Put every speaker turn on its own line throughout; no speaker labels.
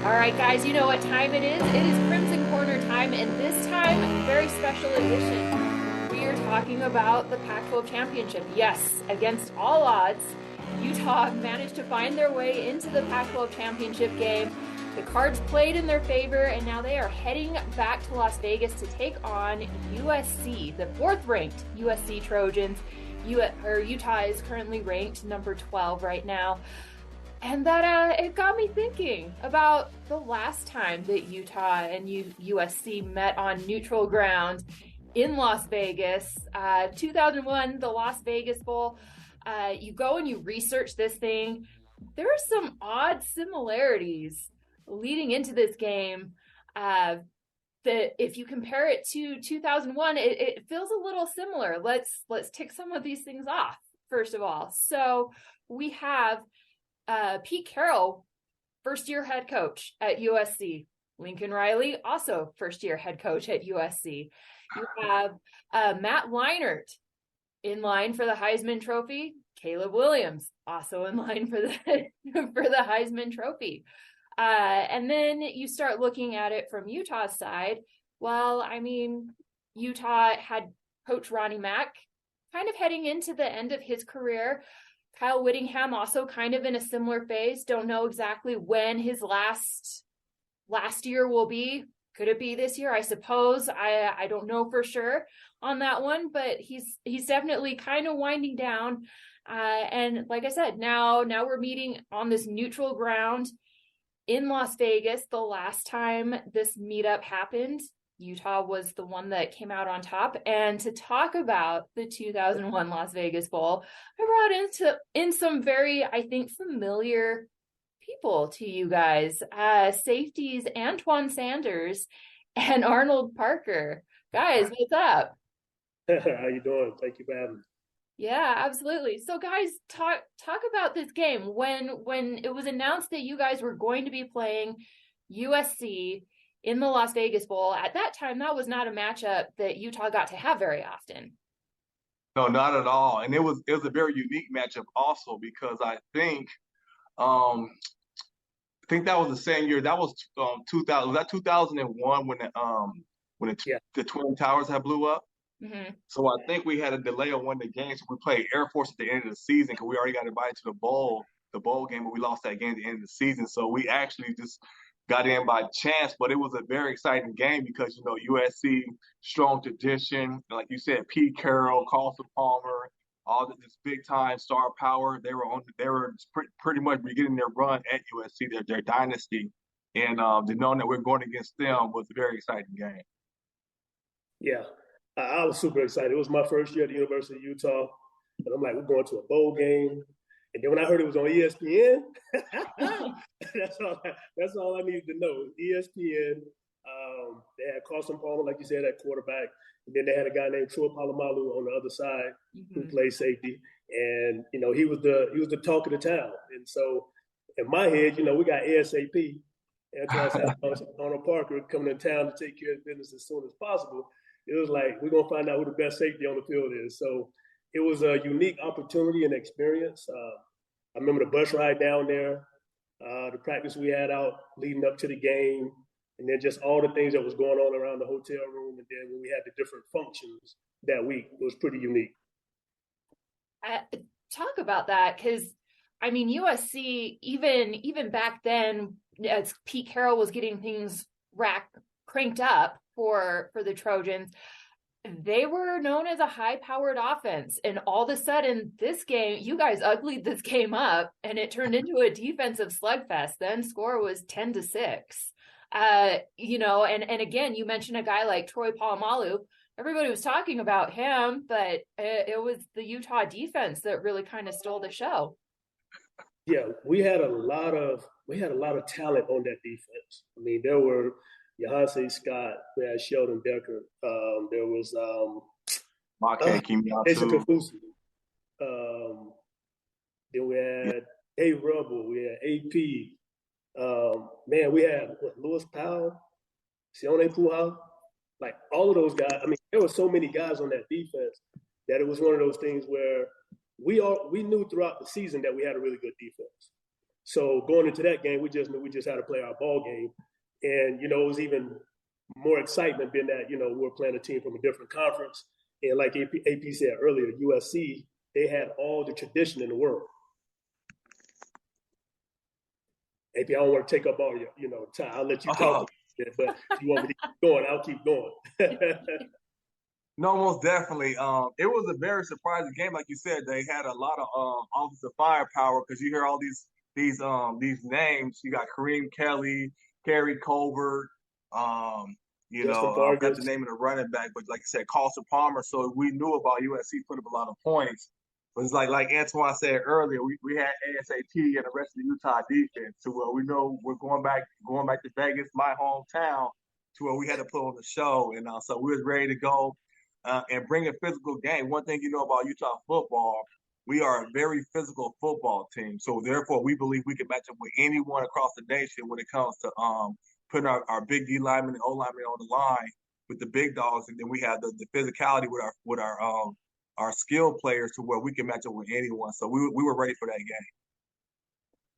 All right, guys, you know what time it is. It is Crimson Corner time, and this time, very special edition. We are talking about the Pac-12 Championship. Yes, against all odds, Utah managed to find their way into the Pac-12 Championship game. The cards played in their favor, and now they are heading back to Las Vegas to take on USC, the fourth-ranked USC Trojans. Utah is currently ranked number 12 right now. And that it got me thinking about the last time that Utah and USC met on neutral ground in Las Vegas. 2001, the Las Vegas Bowl. You go and you research this thing. There are some odd similarities leading into this game that if you compare it to 2001, it feels a little similar. Let's tick some of these things off, first of all. So we have Pete Carroll, first-year head coach at USC. Lincoln Riley, also first-year head coach at USC. You have Matt Leinart in line for the Heisman Trophy. Caleb Williams, also in line for the Heisman Trophy. And then you start looking at it from Utah's side. Well, I mean, Utah had Coach Ronnie Mack kind of heading into the end of his career. Kyle Whittingham also kind of in a similar phase. Don't know exactly when his last year will be. Could it be this year? I suppose. I don't know for sure on that one, but he's definitely kind of winding down. And like I said, now we're meeting on this neutral ground in Las Vegas. The last time this meetup happened, Utah was the one that came out on top. And to talk about the 2001 Las Vegas Bowl, I brought in some very, I think, familiar people to you guys. Safeties Antwoine Sanders and Arnold Parker. Guys, what's up?
How you doing? Thank you for having me.
Yeah, absolutely. So guys, talk about this game. When it was announced that you guys were going to be playing USC in the Las Vegas Bowl, at that time, that was not a matchup that Utah got to have very often.
No, not at all. And it was a very unique matchup also because um I think that was the same year. That was 2000. Was that 2001 when
Yeah.
the Twin Towers had blew up?
Mm-hmm.
So I think we had a delay on one of the games. So we played Air Force at the end of the season because we already got invited to the bowl game, but we lost that game at the end of the season. So we actually just got in by chance, but it was a very exciting game because, USC, strong tradition, like you said, Pete Carroll, Carlson Palmer, all this big time star power. They were pretty much beginning their run at USC, their dynasty. And to know that we're going against them was a very exciting game.
Yeah. I was super excited. It was my first year at the University of Utah. And I'm like, we're going to a bowl game. And then when I heard it was on ESPN, that's all I needed to know. ESPN, they had Carson Palmer, like you said, at quarterback. And then they had a guy named Troy Polamalu on the other side who played safety. And, he was the talk of the town. And so in my head, we got ASAP, Arnold Parker, coming to town to take care of business as soon as possible. It was like, we're going to find out who the best safety on the field is. So it was a unique opportunity and experience. I remember the bus ride down there, the practice we had out leading up to the game, and then just all the things that was going on around the hotel room. And then when we had the different functions that week, it was pretty unique.
Talk about that, because, I mean, USC, even back then, as Pete Carroll was getting things cranked up for the Trojans, they were known as a high-powered offense. And all of a sudden, this game, you guys uglied this game up, and it turned into a defensive slugfest. Then score was 10-6. And again, you mentioned a guy like Troy Polamalu. Everybody was talking about him, but it was the Utah defense that really kind of stole the show.
Yeah, we had a lot of talent on that defense. I mean, there were Yahanse Scott, we had Sheldon Decker. There was Jason Kafusi. Then we had A. Rubble. We had AP. We had Lewis Powell, Sione Puha. Like all of those guys. I mean, there were so many guys on that defense that it was one of those things where we knew throughout the season that we had a really good defense. So going into that game, we just knew we just had to play our ball game. And, you know, it was even more excitement being that, you know, we're playing a team from a different conference. And like AP said earlier, USC, they had all the tradition in the world. AP, I don't want to take up all your, you know, time. I'll let you talk, but if you want me to keep going, I'll keep going.
No, most definitely. It was a very surprising game, like you said. They had a lot of offensive firepower because you hear all these names. You got Kareem Kelly, Kerry Colbert. You know, I forgot the name of the running back, but like you said, Carson Palmer. So we knew about USC put up a lot of points. But it's like Antwoine said earlier, we had ASAP and the rest of the Utah defense to where we know we're going back to Vegas, my hometown, to where we had to put on the show, and so we was ready to go. And bring a physical game. One thing you know about Utah football, we are a very physical football team. So therefore, we believe we can match up with anyone across the nation when it comes to putting our big D linemen and O linemen on the line with the big dogs, and then we have the physicality with our skilled players to where we can match up with anyone. So we were ready for that game.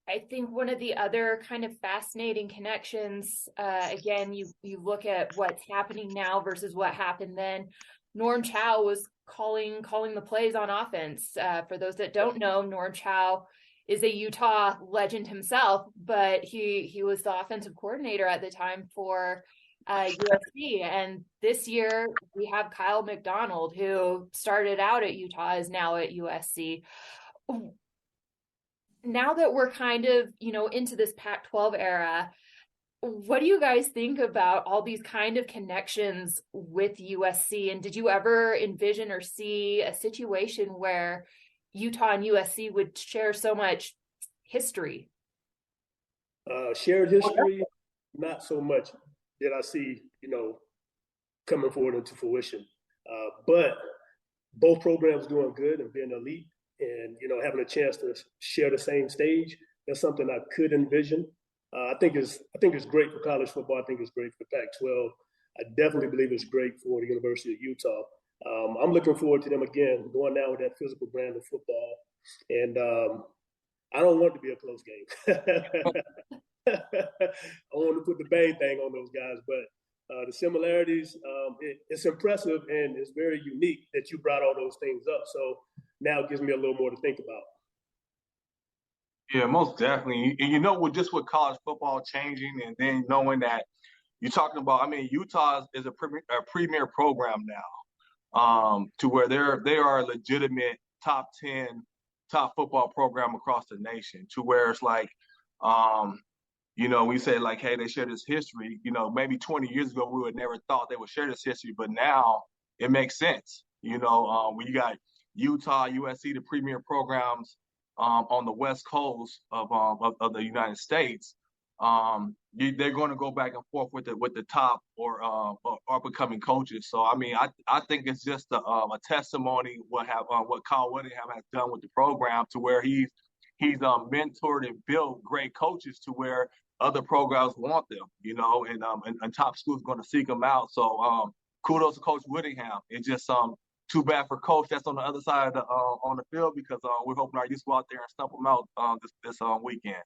I think one of the other kind of fascinating connections, again, you look at what's happening now versus what happened then. Norm Chow was calling the plays on offense. For those that don't know, Norm Chow is a Utah legend himself, but he was the offensive coordinator at the time for USC. And this year we have Kyle McDonald, who started out at Utah, is now at USC. Now that we're kind of, you know, into this Pac-12 era, what do you guys think about all these kind of connections with USC? And did you ever envision or see a situation where Utah and USC would share so much history?
Shared history, not so much did I see, you know, coming forward into fruition. But both programs doing good and being elite and, you know, having a chance to share the same stage, that's something I could envision. I think it's great for college football. I think it's great for Pac-12. I definitely believe it's great for the University of Utah. I'm looking forward to them again going down with that physical brand of football. And I don't want it to be a close game. I want to put the bang thing on those guys, but the similarities, it's impressive and it's very unique that you brought all those things up. So now it gives me a little more to think about.
Yeah, most definitely. And you know, with college football changing, and then knowing that you're talking about, I mean, Utah is a premier program now, to where they are a legitimate top 10 top football program across the nation. To where it's like, you know, we say like, hey, they share this history. You know, maybe 20 years ago we would never thought they would share this history, but now it makes sense. You know, when you got Utah, USC, the premier programs on the West Coast of the United States, they're going to go back and forth with the top or up-and-coming coaches. So I mean, I think it's just a testimony what Kyle Whittingham has done with the program, to where he's mentored and built great coaches to where other programs want them, you know, and top schools going to seek them out. So kudos to Coach Whittingham. It's just too bad for Coach that's on the other side of the on the field, because we're hoping our youth go out there and stump them out this weekend.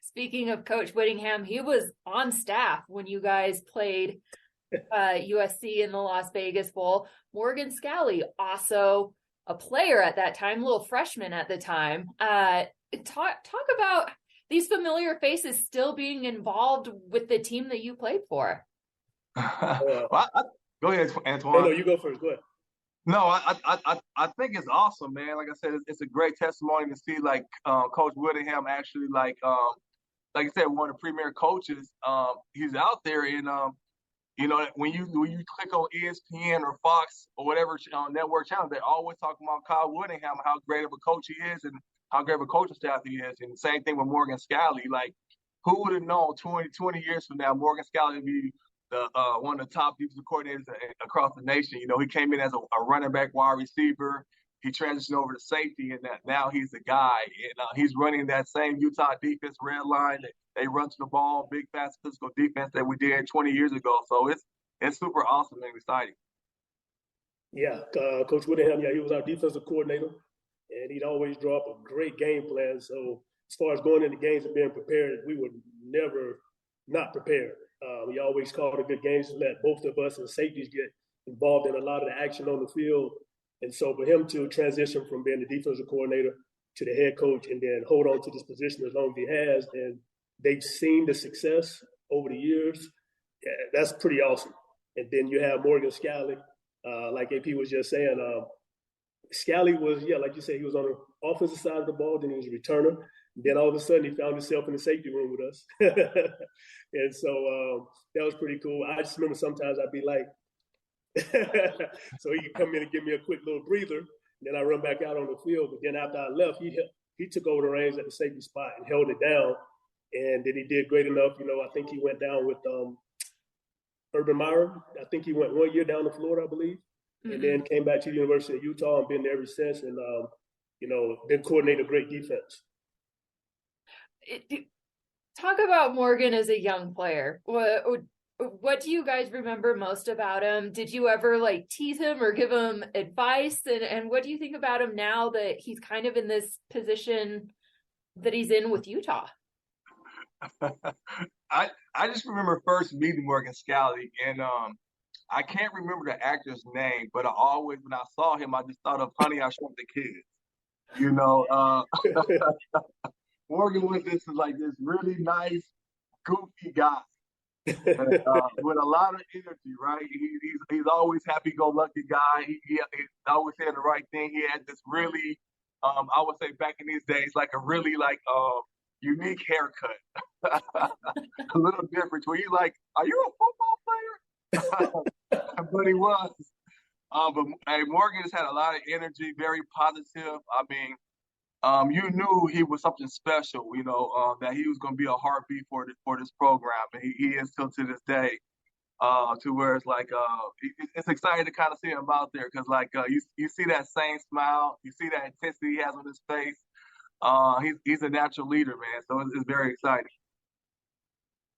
Speaking of Coach Whittingham, he was on staff when you guys played USC in the Las Vegas Bowl. Morgan Scalley, also a player at that time, little freshman at the time. Talk about these familiar faces still being involved with the team that you played for.
Well, go ahead, Antwoine.
No, you go first. Go ahead.
No, I think it's awesome, man. Like I said, it's a great testimony to see like Coach Whittingham actually like I said, one of the premier coaches. He's out there, and you know, when you click on ESPN or Fox or whatever network channel, they're always talking about Kyle Whittingham, how great of a coach he is, and how great of a coaching staff he is. And the same thing with Morgan Scalley. Like, who would have known 20 years from now Morgan Scalley would be the one of the top defensive coordinators across the nation? You know, he came in as a running back, wide receiver. He transitioned over to safety, and now he's the guy. And he's running that same Utah defense, red line. They run to the ball, big, fast, physical defense that we did 20 years ago. So it's super awesome and exciting.
Yeah, Coach Whittingham, he was our defensive coordinator, and he'd always draw up a great game plan. So as far as going into games and being prepared, we were never not prepared. We always called it good games to let both of us and safeties get involved in a lot of the action on the field. And so for him to transition from being the defensive coordinator to the head coach and then hold on to this position as long as he has, and they've seen the success over the years, yeah, that's pretty awesome. And then you have Morgan Scalley, like AP was just saying, Scalley was, yeah, like you said, he was on the offensive side of the ball, then he was a returner. Then all of a sudden, he found himself in the safety room with us. And so that was pretty cool. I just remember sometimes I'd be like, so he could come in and give me a quick little breather. Then I run back out on the field. But then after I left, he took over the reins at the safety spot and held it down. And then he did great enough. I think he went down with Urban Meyer. I think he went 1 year down to Florida, I believe. Mm-hmm. And then came back to the University of Utah and been there ever since. And, been coordinating a great defense.
Talk about Morgan as a young player. What do you guys remember most about him? Did you ever tease him or give him advice? And what do you think about him now that he's kind of in this position that he's in with Utah?
I just remember first meeting Morgan Scalley, and I can't remember the actor's name, but when I saw him, I just thought of Honey, I Shrunk the Kids. Morgan was this really nice, goofy guy with a lot of energy, right? He's always happy-go-lucky guy. He always said the right thing. He had this really, I would say back in these days, a really unique haircut, a little different. Where you are you a football player? But he was. But Morgan has had a lot of energy, very positive. I mean, you knew he was something special, that he was going to be a heartbeat for this program. And he is still to this day, to where it's it's exciting to kind of see him out there because, you see that same smile, you see that intensity he has on his face. He's a natural leader, man. So it's very exciting.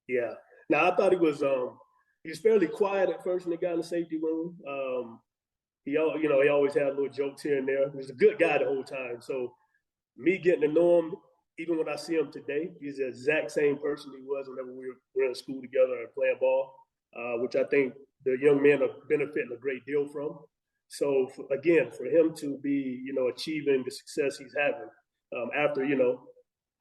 Yeah. Now, I thought he was fairly quiet at first when he got in the safety room. He always had little jokes here and there. He was a good guy the whole time. So me getting to know him, even when I see him today, he's the exact same person he was whenever we were in school together and playing ball, which I think the young men are benefiting a great deal from. So, for him to be, achieving the success he's having after,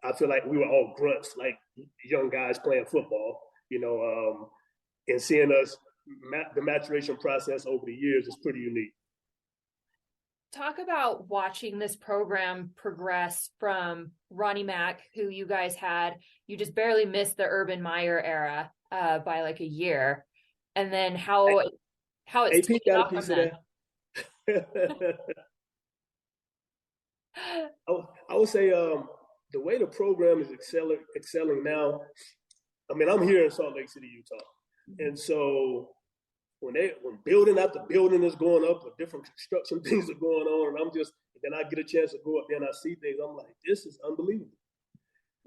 I feel like we were all grunts, like young guys playing football, and seeing us, the maturation process over the years is pretty unique.
Talk about watching this program progress from Ronnie Mack, who you guys had. You just barely missed the Urban Meyer era by a year. And then how it's taken off from then.
I would say the way the program is excelling now, I mean, I'm here in Salt Lake City, Utah. And so when building after building is going up, or different construction things are going on, and then I get a chance to go up there and I see things, I'm like, this is unbelievable.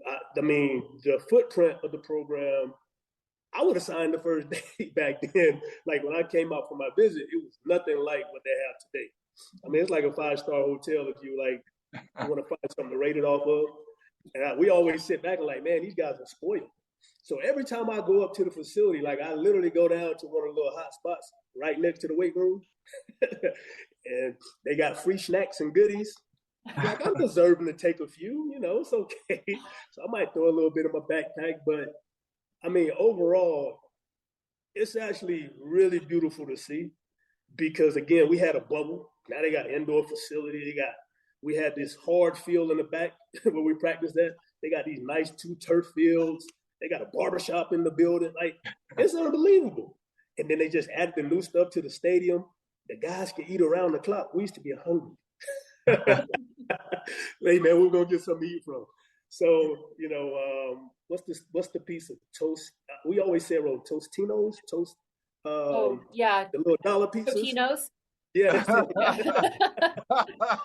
I mean, the footprint of the program, I would have signed the first day back then. When I came out for my visit, it was nothing like what they have today. I mean, it's like a 5-star hotel if you want to find something to rate it off of. And we always sit back and man, these guys are spoiled. So every time I go up to the facility, I literally go down to one of the little hot spots right next to the weight room. And they got free snacks and goodies. I'm deserving to take a few, it's okay. So I might throw a little bit in my backpack. But, I mean, overall, it's actually really beautiful to see because, again, we had a bubble. Now they got an indoor facility. We had this hard field in the back where we practiced at. They got these nice 2 turf fields. They got a barbershop in the building. It's unbelievable. And then they just added the new stuff to the stadium. The guys can eat around the clock. We used to be hungry. Hey, man, we're going to get something to eat from. So, what's the piece of toast? We always say Tostinos, toast.
Yeah.
The little dollar pieces.
Tostinos.
Yeah, that's it.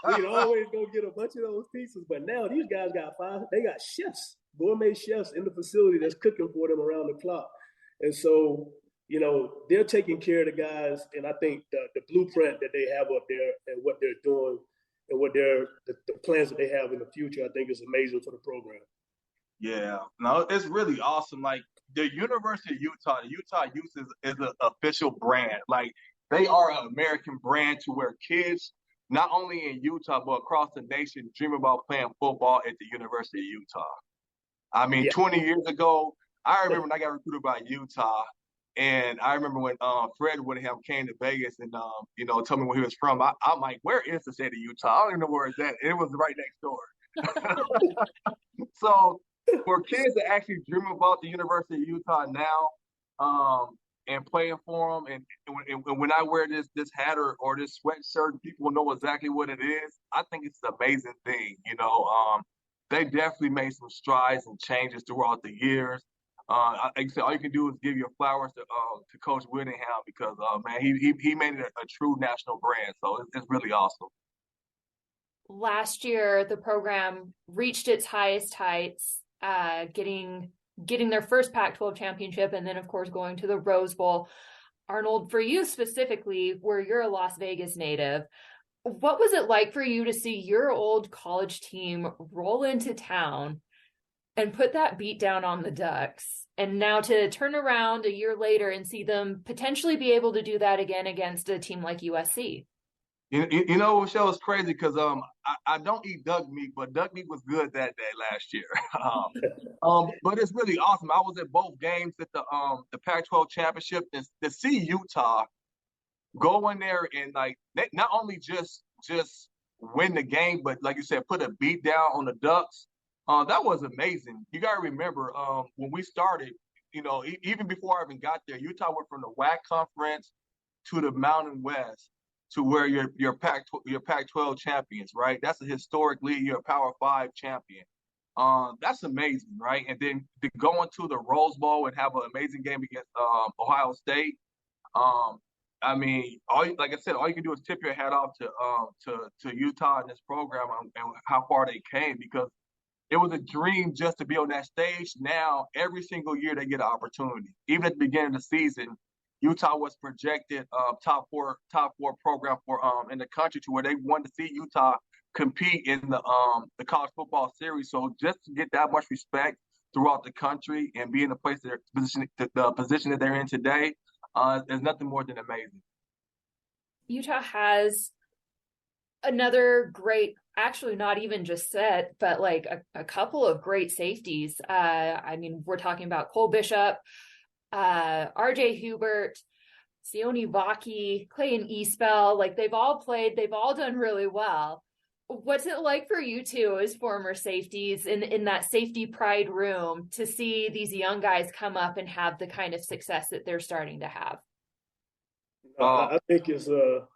We can always go get a bunch of those pieces. But now these guys they got chefs, gourmet chefs in the facility that's cooking for them around the clock. And so, they're taking care of the guys. And I think the blueprint that they have up there and what they're doing and what the plans that they have in the future, I think is amazing for the program.
Yeah, no, it's really awesome. Like the University of Utah, the Utah Utes is an official brand. Like they are an American brand to where kids, not only in Utah but across the nation, dream about playing football at the University of Utah. I mean, 20 years ago, I remember when I got recruited by Utah, and I remember when Fred Whittingham came to Vegas and told me where he was from. I'm like, where is the state of Utah? I don't even know where it's at. It was right next door. So for kids to actually dream about the University of Utah now, and playing for them, and when I wear this hat or this sweatshirt, people know exactly what it is. I think it's an amazing thing. They definitely made some strides and changes throughout the years. Like I said, all you can do is give your flowers to Coach Whittingham because man, he made it a true national brand. So it's really awesome.
Last year, the program reached its highest heights, getting their first Pac-12 championship, and then of course going to the Rose Bowl. Arnold, for you specifically, where you're a Las Vegas native, what was it like for you to see your old college team roll into town and put that beat down on the Ducks, and now to turn around a year later and see them potentially be able to do that again against a team like USC?
Michelle, it's crazy because I don't eat duck meat, but duck meat was good that day last year. But it's really awesome. I was at both games at the Pac-12 championship, and to see Utah go in there and like not only just win the game, but like you said, put a beat down on the Ducks. That was amazing. You got to remember when we started, even before I even got there, Utah went from the WAC conference to the Mountain West to where you're Pac-12 champions, right? That's a historic league. You're a Power 5 champion. That's amazing, right? And then to go into the Rose Bowl and have an amazing game against Ohio State. I mean, like I said, all you can do is tip your hat off to Utah and this program and how far they came, because it was a dream just to be on that stage. Now, every single year they get an opportunity. Even at the beginning of the season, Utah was projected top four program for in the country, to where they wanted to see Utah compete in the college football series. So just to get that much respect throughout the country and be in the position that they're in today, is nothing more than amazing.
Utah has another great, actually not even just set, but like a couple of great safeties. I mean, we're talking about Cole Bishop, RJ Hubert, Sione Vaki, Clayton Eastbell. Like they've all played, they've all done really well. What's it like for you two as former safeties in that safety pride room to see these young guys come up and have the kind of success that they're starting to have?
I think it's go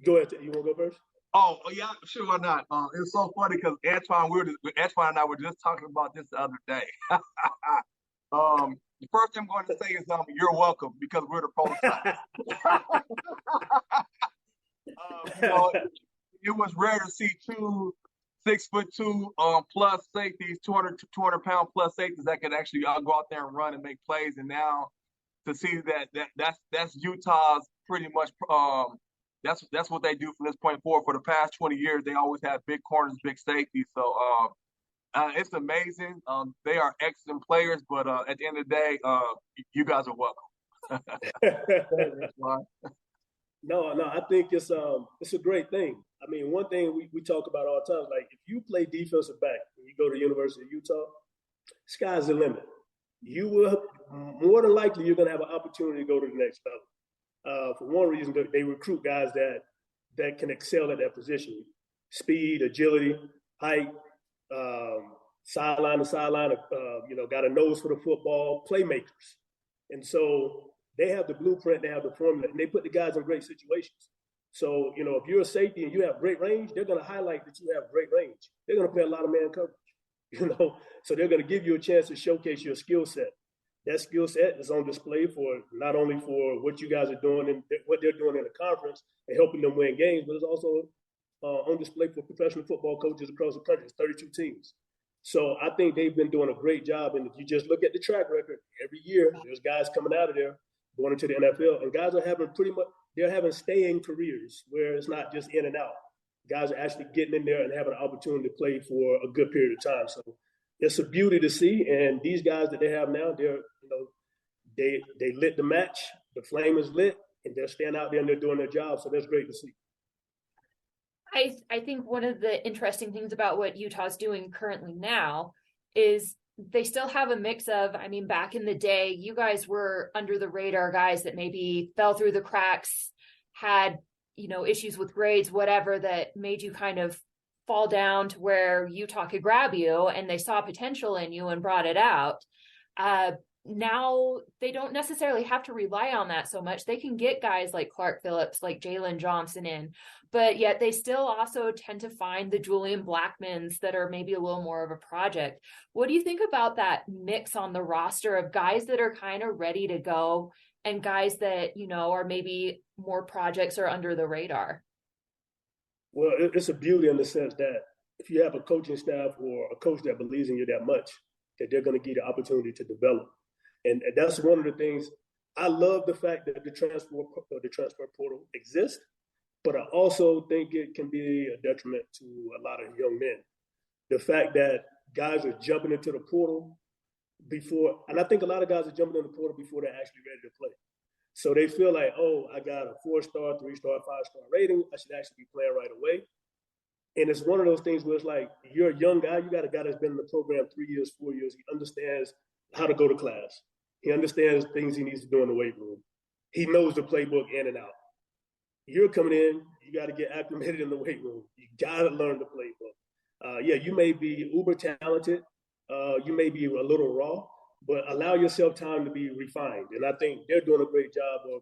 ahead. You want to go first?
Oh yeah, sure, why not? It was so funny because Antwoine and I were just talking about this the other day. The first thing I'm going to say is you're welcome, because we're the pro side. It was rare to see two 6'2" plus safeties, 200-pound plus safeties that could actually go out there and run and make plays. And now to see that's Utah's pretty much that's what they do from this point forward. For the past 20 years, they always have big corners, big safeties. So it's amazing. They are excellent players, but at the end of the day, you guys are welcome.
No, I think it's a great thing. I mean, one thing we talk about all the time, like if you play defensive back and you go to the University of Utah, sky's the limit. You will, more than likely, you're going to have an opportunity to go to the next level. For one reason, they recruit guys that can excel at that position: speed, agility, height, sideline to sideline. Got a nose for the football, playmakers, and so they have the blueprint, they have the formula, and they put the guys in great situations. So, if you're a safety and you have great range, they're going to highlight that you have great range. They're going to play a lot of man coverage, so they're going to give you a chance to showcase your skill set. That skill set is on display for not only for what you guys are doing and what they're doing in the conference and helping them win games, but it's also on display for professional football coaches across the country. It's 32 teams. So I think they've been doing a great job. And if you just look at the track record, every year there's guys coming out of there going into the NFL, and guys are having they're having staying careers where it's not just in and out. guys are actually getting in there and having an opportunity to play for a good period of time. So it's a beauty to see. And these guys that they have now, they lit the match. The flame is lit, and they're standing out there and they're doing their job. So that's great to see.
I think one of the interesting things about what Utah's doing currently now is they still have a mix of, I mean, back in the day, you guys were under the radar guys that maybe fell through the cracks, had, issues with grades, whatever, that made you kind of fall down to where Utah could grab you and they saw potential in you and brought it out. Now they don't necessarily have to rely on that so much. They can get guys like Clark Phillips, like Jalen Johnson in, but yet they still also tend to find the Julian Blackmans that are maybe a little more of a project. What do you think about that mix on the roster of guys that are kind of ready to go and guys that, are maybe more projects or under the radar?
Well, it's a beauty in the sense that if you have a coaching staff or a coach that believes in you that much, that they're going to give you the opportunity to develop. And that's one of the things. I love the fact that the transfer portal exists, but I also think it can be a detriment to a lot of young men. The fact that guys are jumping into the portal before, and I think a lot of guys are jumping in the portal before they're actually ready to play. So they feel like, oh, I got a 4-star, 3-star, 5-star rating. I should actually be playing right away. And it's one of those things where it's like, you're a young guy. You got a guy that's been in the program 3 years, 4 years. He understands how to go to class. He understands things he needs to do in the weight room. He knows the playbook in and out. You're coming in, you got to get acclimated in the weight room. You got to learn the playbook. You may be uber talented. You may be a little raw, but allow yourself time to be refined. And I think they're doing a great job of,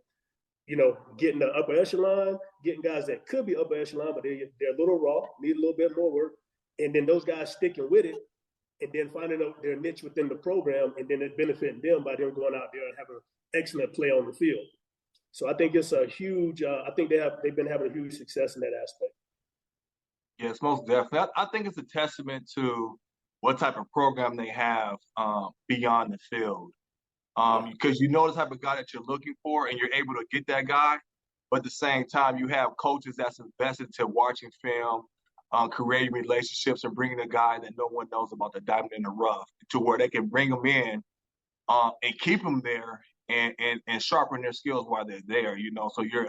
getting the upper echelon, getting guys that could be upper echelon, but they're a little raw, need a little bit more work. And then those guys sticking with it, and then finding out their niche within the program, and then it benefiting them by them going out there and having excellent play on the field. So I think it's a huge. I think they've been having a huge success in that aspect.
Yes, most definitely. I think it's a testament to what type of program they have beyond the field, because you know the type of guy that you're looking for, and you're able to get that guy. But at the same time, you have coaches that's invested to watching film, creating relationships, and bringing a guy that no one knows about, the diamond in the rough, to where they can bring them in and keep them there and sharpen their skills while they're there. So you're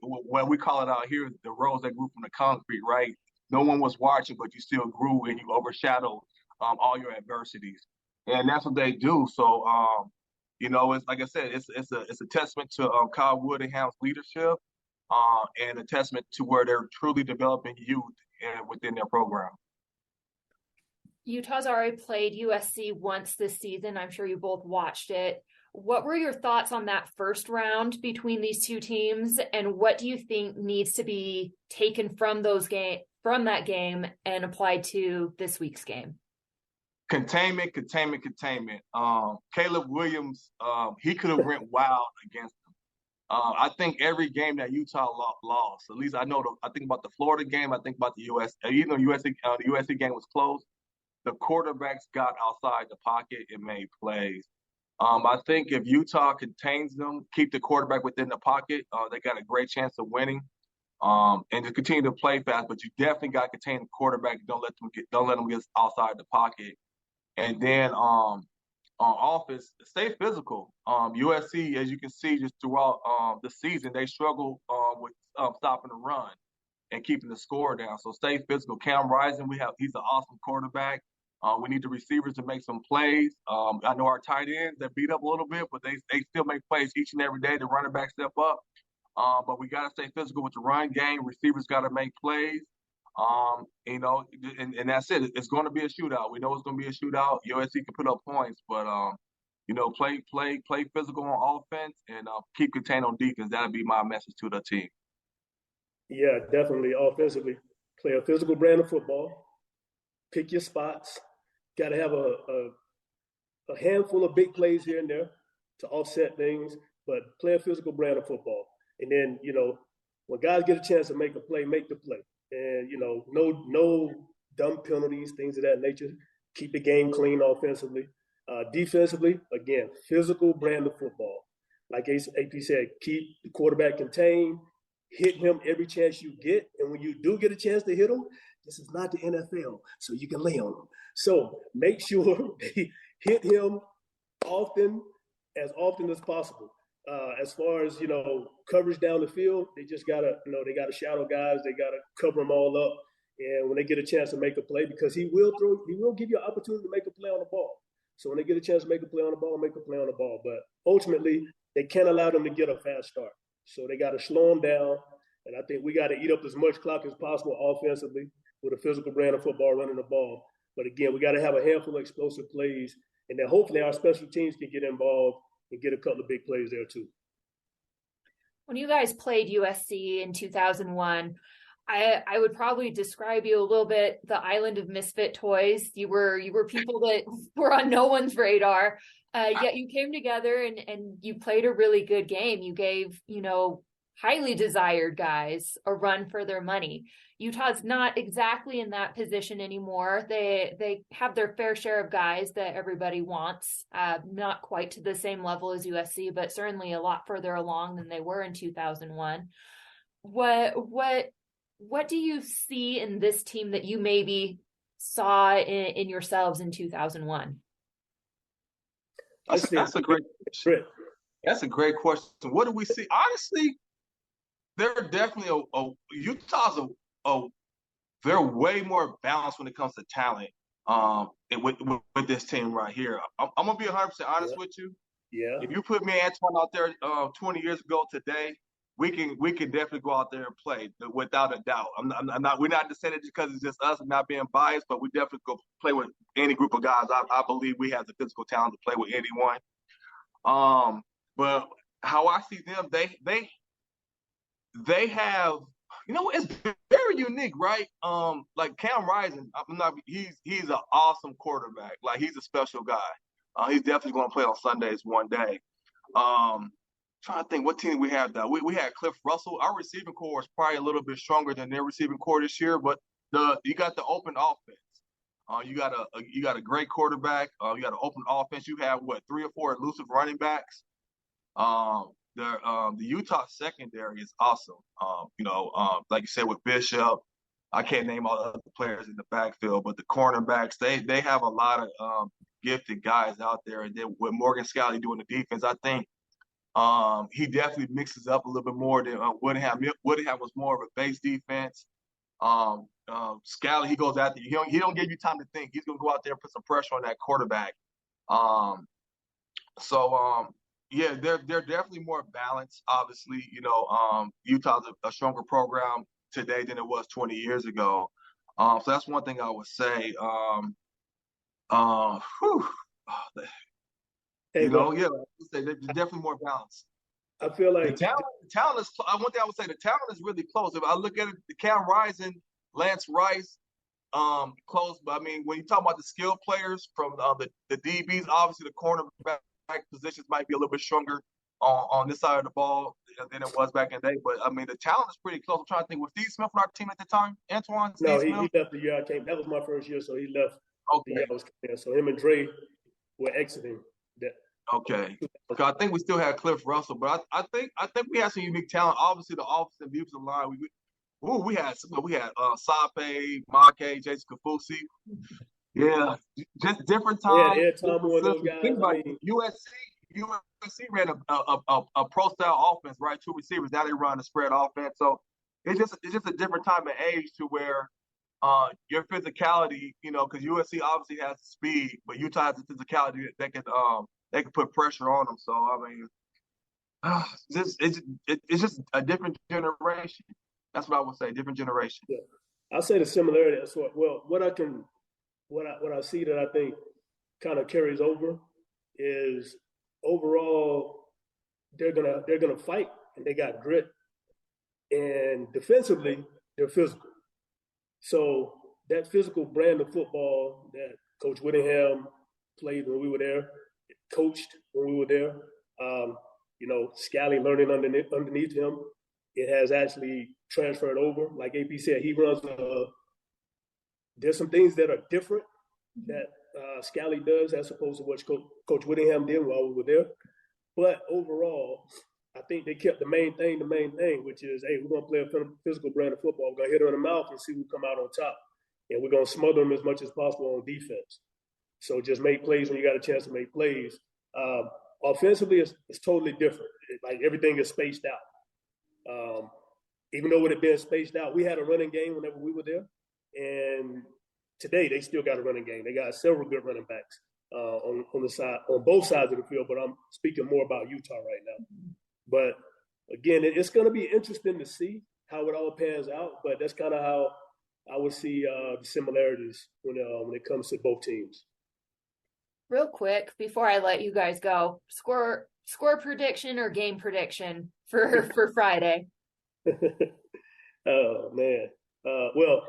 when we call it out here, the rose that grew from the concrete, right? No one was watching, but you still grew and you overshadowed all your adversities, and that's what they do. So it's like I said, it's a testament to Kyle Woodingham's leadership, and a testament to where they're truly developing youth within their program.
Utah's already played USC once this season. I'm sure you both watched it. What were your thoughts on that first round between these two teams, and what do you think needs to be taken from that game and applied to this week's game?
Containment. Caleb Williams, he could have went wild against them. I think every game that Utah lost, at least I think about the Florida game, I think about the the USC game was close. The quarterbacks got outside the pocket and made plays. I think if Utah contains them, keep the quarterback within the pocket, they got a great chance of winning. And to continue to play fast, but you definitely got to contain the quarterback. Don't let them get outside the pocket. And then on offense, stay physical. USC, as you can see, just throughout the season, they struggle with stopping the run and keeping the score down. So stay physical. Cam Rising, he's an awesome quarterback. We need the receivers to make some plays. I know our tight ends that beat up a little bit, but they still make plays each and every day. The running back step up. But we got to stay physical with the run game. Receivers got to make plays. And that's it. It's going to be a shootout. We know it's going to be a shootout. USC can put up points, but play physical on offense and keep contained on defense. That'll be my message to the team.
Yeah, definitely. Offensively, play a physical brand of football. Pick your spots. Got to have a handful of big plays here and there to offset things, but play a physical brand of football. And then, when guys get a chance to make a play, make the play. And, no dumb penalties, things of that nature. Keep the game clean offensively. Defensively, again, physical brand of football. Like AP said, keep the quarterback contained. hit him every chance you get. And when you do get a chance to hit him, this is not the NFL, so you can lay on him. So make sure they hit him often as possible. As far as, coverage down the field, they just gotta, they gotta shadow guys, they gotta cover them all up. And when they get a chance to make a play, because he will give you an opportunity to make a play on the ball. So when they get a chance to make a play on the ball, make a play on the ball. But ultimately, they can't allow them to get a fast start. So they got to slow them down. And I think we got to eat up as much clock as possible offensively with a physical brand of football running the ball. But again, we got to have a handful of explosive plays. And then hopefully our special teams can get involved and get a couple of big plays there too.
When you guys played USC in 2001, I would probably describe you a little bit the island of misfit toys. You were people that were on no one's radar, yet you came together and you played a really good game. You gave, highly desired guys a run for their money. Utah's not exactly in that position anymore. They have their fair share of guys that everybody wants, not quite to the same level as USC, but certainly a lot further along than they were in 2001. What do you see in this team that you maybe saw in yourselves in 2001?
That's a great question. That's a great question. What do we see? Honestly, they're definitely Utah's they're way more balanced when it comes to talent. With this team right here, I'm gonna be 100% honest with you.
Yeah.
If you put me and Antwoine out there 20 years ago today, we can definitely go out there and play without a doubt. We're not just saying it because it's just us and not being biased, but we definitely go play with any group of guys. I believe we have the physical talent to play with anyone. But how I see them, they have, it's very unique, right? Like Cam Rising, he's an awesome quarterback. Like, he's a special guy. He's definitely going to play on Sundays one day. Trying to think what team we have though. We had Cliff Russell. Our receiving core is probably a little bit stronger than their receiving core this year, but you got the open offense. You got a great quarterback. You got an open offense. You have 3 or 4 elusive running backs. The Utah secondary is awesome. Like you said, with Bishop, I can't name all the other players in the backfield, but the cornerbacks, they have a lot of gifted guys out there. And then with Morgan Scalley doing the defense, I think he definitely mixes up a little bit more than Woodham. Woodham was more of a base defense. Scalley, he goes out there. He don't give you time to think. He's gonna go out there and put some pressure on that quarterback. Yeah, they're definitely more balanced. Obviously, Utah's a stronger program today than it was 20 years ago. So that's one thing I would say. They're definitely more balanced.
I feel like
the talent is. One thing I would say, the talent is really close. If I look at it, the Cam Rising, Lance Rice, close. But I mean, when you talk about the skill players from the DBs, obviously the cornerback positions might be a little bit stronger on this side of the ball than it was back in the day. But I mean, the talent is pretty close. I'm trying to think, was Steve Smith on our team at the time? Antwoine?
No, he left the year I came. That was my first year, so he left the year I was there. So him and Dre were exiting that.
Okay. I think we still had Cliff Russell, but I think we had some unique talent. Obviously, the offensive and defensive line. We had Sape, Make, Jason Kafusi. Yeah, just different times.
Yeah, Tom and those guys.
USC ran a pro style offense, right? 2 receivers. Now they run a spread offense. So it's just a different time and age to where your physicality, because USC obviously has speed, but Utah has the physicality that can put pressure on them. So I mean, it's just a different generation. That's what I would say. Different generation.
Yeah, I'll say the similarity. So, what I see that I think kind of carries over is overall they're gonna fight and they got grit, and defensively they're physical. So that physical brand of football that Coach Whittingham played when we were there, coached when we were there, Scalley learning underneath him, it has actually transferred over. Like AP said, he runs there's some things that are different that Scalley does as opposed to what Coach Whittingham did while we were there. But overall, I think they kept the main thing, which is, hey, we're going to play a physical brand of football. We're going to hit her in the mouth and see who come out on top. And we're going to smother them as much as possible on defense. So just make plays when you got a chance to make plays. Offensively, it's totally different. Like everything is spaced out. Even though with it being spaced out, we had a running game whenever we were there. And today they still got a running game. They got several good running backs on both sides of the field. But I'm speaking more about Utah right now. But again, it's going to be interesting to see how it all pans out. But that's kind of how I would see the similarities when it comes to both teams.
Real quick, before I let you guys go, score prediction or game prediction for Friday.
Oh man. Well,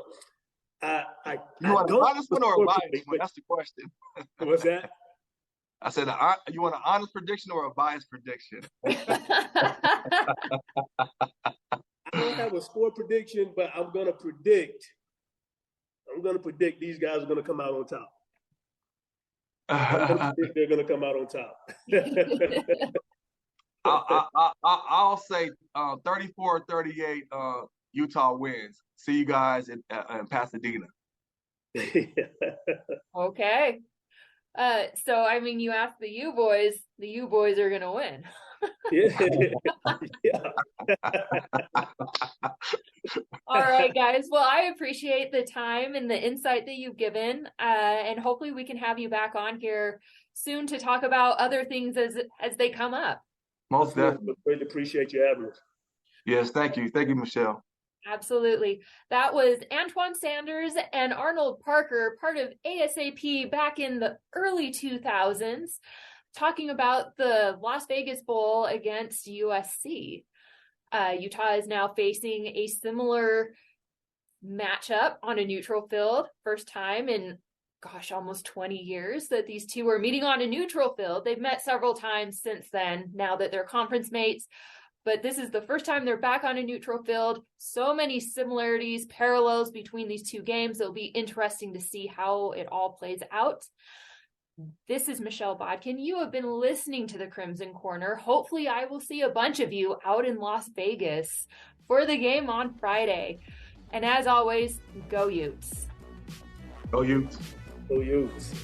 you want an honest one or a biased one? That's the question.
What's that?
I said, you want an honest prediction or a biased prediction?
I don't have a score prediction, but I'm gonna predict these guys are gonna come out on top. They're going to come out on top.
I'll say 34-38 Utah wins. See you guys in Pasadena.
Okay. So, I mean, you asked the U boys are going to win.
Yeah.
All right, guys. Well, I appreciate the time and the insight that you've given, and hopefully we can have you back on here soon to talk about other things as they come up.
Most definitely.
Really appreciate you having us.
Yes, thank you. Thank you, Michelle.
Absolutely. That was Antwoine Sanders and Arnold Parker, part of ASAP back in the early 2000s, talking about the Las Vegas Bowl against USC. Utah is now facing a similar matchup on a neutral field. First time in, almost 20 years that these two are meeting on a neutral field. They've met several times since then, now that they're conference mates. But this is the first time they're back on a neutral field. So many similarities, parallels between these two games. It'll be interesting to see how it all plays out. This is Michelle Bodkin. You have been listening to the Crimson Corner. Hopefully I will see a bunch of you out in Las Vegas for the game on Friday. And as always, go Utes.
Go Utes.
Go Utes.